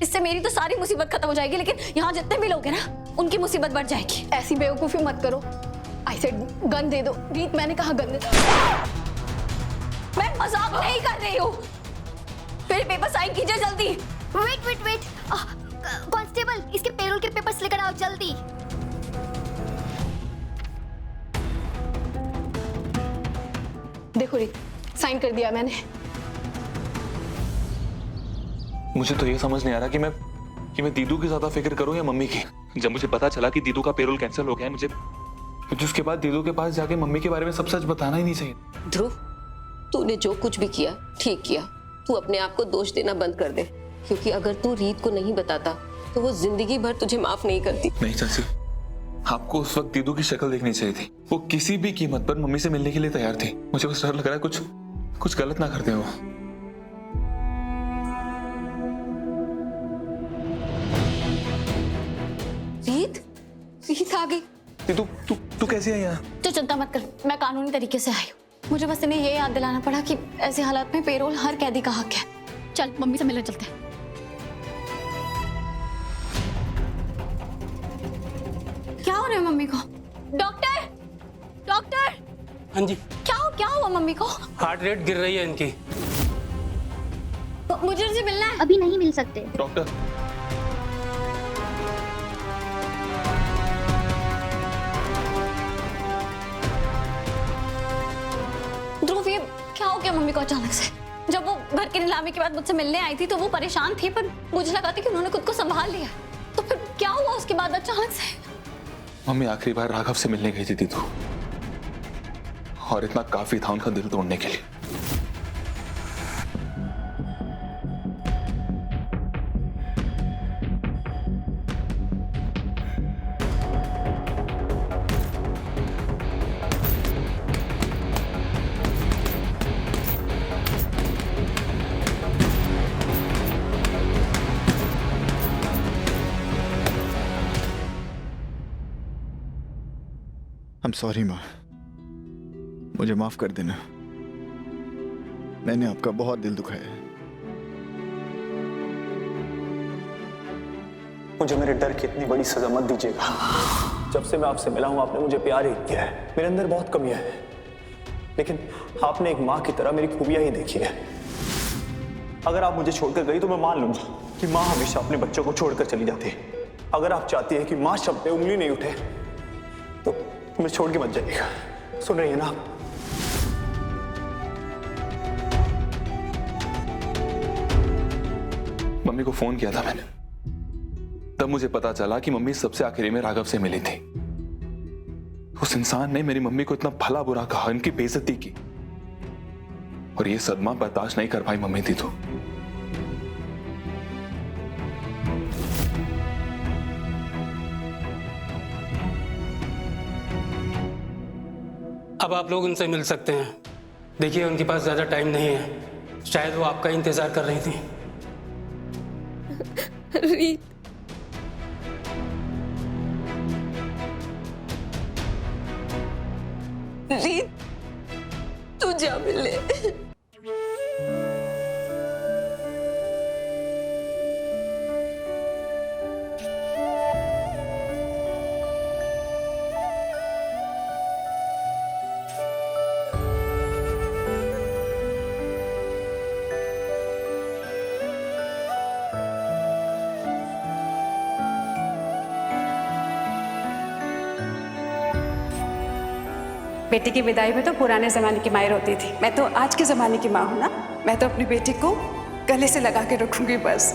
इससे मेरी तो सारी मुसीबत खत्म हो जाएगी, लेकिन यहाँ जितने भी लोग हैं ना, उनकी मुसीबत बढ़ जाएगी। ऐसी बेवकूफी मत करो। आई सेड गन दे दो। रीत, मैंने कहा गन दे दो। मैं मजाक नहीं कर रही हूँ। मेरे पेपर साइन कीजिए जल्दी। वेट वेट वेट, कांस्टेबल, इसके पेरोल के पेपर्स लेकर आओ जल्दी। देखो रीत, साइन कर दिया मैंने। मुझे तो ये समझ नहीं आ रहा कि मैं दीदू की ज्यादा फिक्र करूं या मम्मी की। जब मुझे पता चला कि दीदू का पेरोल कैंसिल हो गया है, मुझे उसके बाद दीदू के पास जाके मम्मी के बारे में सब सच बताना ही नहीं चाहिए। ध्रुव, तूने जो कुछ भी किया ठीक किया। तू अपने आप को दोष देना बंद कर दे, क्योंकि अगर तू रीत को नहीं बताता तो वो जिंदगी भर तुझे माफ नहीं करती। नहीं चाची, आपको उस वक्त दीदू की शक्ल देखनी चाहिए थी। वो किसी भी कीमत पर मम्मी से मिलने के लिए तैयार थी। मुझे बस डर लग रहा है कुछ गलत ना करते हो। रीत आ गई। तू कैसे आई यहाँ? तो चिंता मत कर, मैं कानूनी तरीके से आई हूँ। मुझे बस इन्हें ये याद दिलाना पड़ा कि ऐसे हालात में पेरोल हर कैदी का हक है। चल मम्मी से मिलने चलते हैं। क्या हो रहा है मम्मी को? Doctor, doctor. हाँ जी। क्या हुआ मम्मी को? हार्ट रेट गिर रही है इनकी। मुझे उनसे मिलना है। अभी नहीं मिल सकते। डॉक्टर, ध्रुव, ये क्या हो गया मम्मी को अचानक से? जब वो घर की नीलामी के बाद मुझसे मिलने आई थी तो वो परेशान थी, पर मुझे लगा था कि उन्होंने खुद को संभाल लिया। तो फिर क्या हुआ उसके बाद अचानक से? मम्मी आखिरी बार राघव से मिलने गई थी दीदू, और इतना काफी था उनका दिल तोड़ने के लिए। I'm sorry माँ, मुझे माफ कर देना। मैंने आपका बहुत दिल दुखाया है। मुझे मेरे डर की इतनी बड़ी सजा मत दीजिएगा। जब से मैं आपसे मिला हूं, आपने मुझे प्यार ही किया है। मेरे अंदर बहुत कमियां हैं, लेकिन आपने एक माँ की तरह मेरी खूबियां ही देखी है। अगर आप मुझे छोड़कर गई तो मैं मान लूंगा कि माँ हमेशा अपने बच्चों को छोड़कर चली जाती है। अगर आप चाहती है कि माँ शब्द पे उंगली नहीं उठे तो मुझे छोड़ के मत जाइएगा। सुन रही है ना आप? मम्मी को फोन किया था मैंने, तब मुझे पता चला कि मम्मी सबसे आखिरी में राघव से मिली थी। उस इंसान ने मेरी मम्मी को इतना भला बुरा कहा, इनकी बेइज्जती की, और ये सदमा बर्दाश्त नहीं कर पाई मम्मी दीदू। अब आप लोग उनसे मिल सकते हैं। देखिए, उनके पास ज्यादा टाइम नहीं है। शायद वो आपका इंतजार कर रही थी। रीत, रीत, तू जा मिले। बेटी की विदाई में तो पुराने जमाने की माएँ रोती थी। मैं तो आज के जमाने की माँ हूँ ना। मैं तो अपनी बेटी को गले से लगा के रखूंगी बस।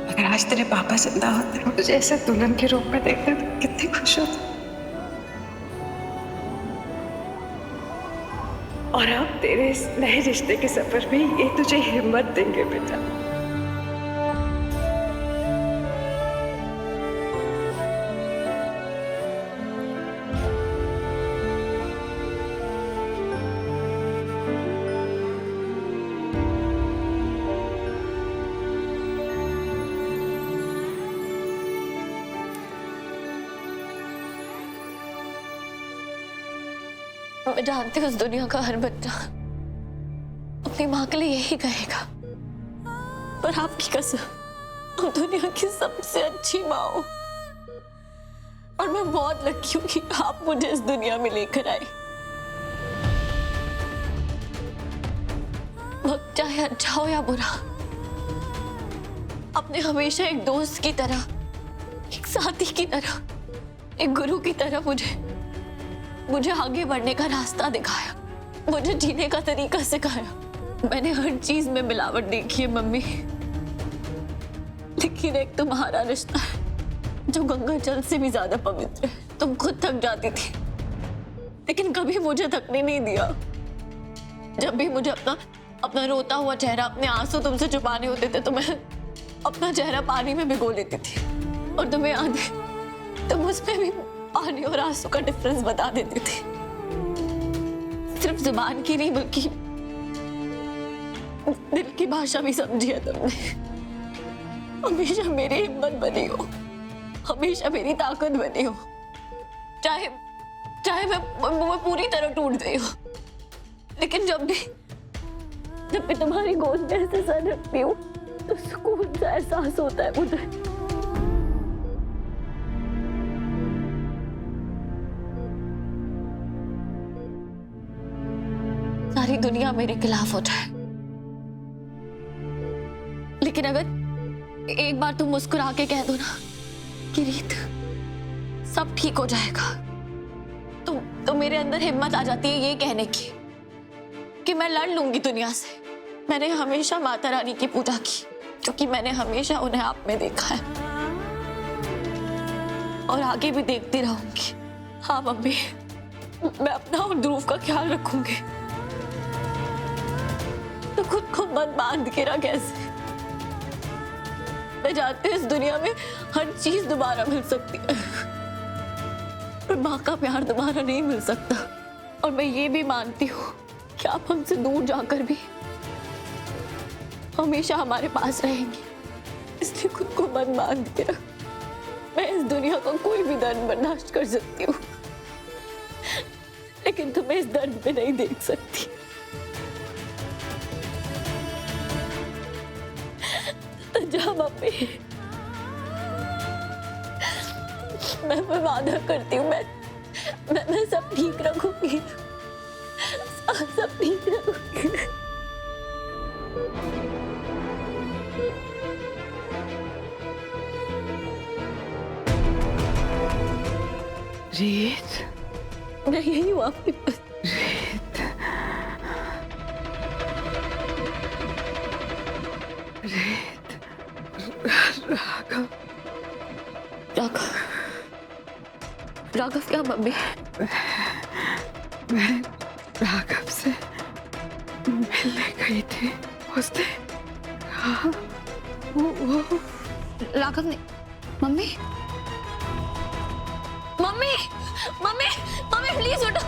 अगर आज तेरे पापा जिंदा होते, मुझे ऐसे दुल्हन के रूप में देखते तो कितनी खुश होती। और अब तेरे इस नए रिश्ते के सफर में ये तुझे हिम्मत देंगे बेटा। मैं जानती हूँ उस दुनिया का हर बच्चा अपनी माँ के लिए यही कहेगा, पर आपकी कसम दुनिया की सबसे अच्छी माँ हो और मैं बहुत लकी हूँ कि आप मुझे इस दुनिया में लेकर आए। वक्त चाहे अच्छा हो या बुरा, आपने हमेशा एक दोस्त की तरह, एक साथी की तरह, एक गुरु की तरह मुझे आगे बढ़ने का रास्ता दिखाया, मुझे जीने का तरीका सिखाया। मैंने हर चीज में मिलावट देखी है मम्मी, लेकिन एक तुम्हारा रिश्ता है जो गंगा जल से भी ज्यादा पवित्र है। तुम खुद थक जाती थी लेकिन कभी मुझे थकने नहीं दिया। जब भी मुझे अपना रोता हुआ चेहरा, अपने आंसू तुमसे छुपाने होते थे तो मैं अपना चेहरा पानी में भिगो लेती थी और तुम्हें याद है तुम उसमें भी पानी और आंसू का डिफरेंस बता देती थी। सिर्फ जुबान की नहीं बल्कि दिल की भाषा भी समझी है तुमने। हमेशा मेरी हिम्मत बनी हो, हमेशा मेरी ताकत बनी हो, चाहे मैं पूरी तरह टूट गई हो, लेकिन जब भी तुम्हारी गोद में ऐसे सर रखती हूँ तो सुकून सा एहसास होता है मुझे। सारी दुनिया मेरे खिलाफ हो जाए, लेकिन अगर एक बार तुम मुस्कुरा के कह दो ना कि रीत सब ठीक हो जाएगा, तो मेरे अंदर हिम्मत आ जाती है ये कहने की कि मैं लड़ लूंगी दुनिया से। मैंने हमेशा माता रानी की पूजा की क्योंकि मैंने हमेशा उन्हें आप में देखा है और आगे भी देखती रहूंगी। हाँ मम्मी, मैं अपना और ध्रुव का ख्याल रखूंगी। तो खुद को मत बांध के रख कैसे। मैं जानती हूँ इस दुनिया में हर चीज दोबारा मिल सकती है, पर माँ का प्यार दोबारा नहीं मिल सकता। और मैं ये भी मानती हूँ कि आप हमसे दूर जाकर भी हमेशा हमारे पास रहेंगी, इसलिए खुद को मत बांध के रख। मैं इस दुनिया का कोई भी दर्द बर्दाश्त कर सकती हूँ, लेकिन तुम्हें इस दर्द में नहीं देख सकती। तो जा मम्मी, मैं वादा करती हूँ मैं सब ठीक रखूंगी, सब ठीक रखूंगी। रीत, मैं यही हूँ आपके पास। रीत, रीत, राघव, राघव क्या मम्मी? मैं राघव से मिलने गई थी, उसने कहा वो राघव ने mummy mummy mummy mummy please उठो।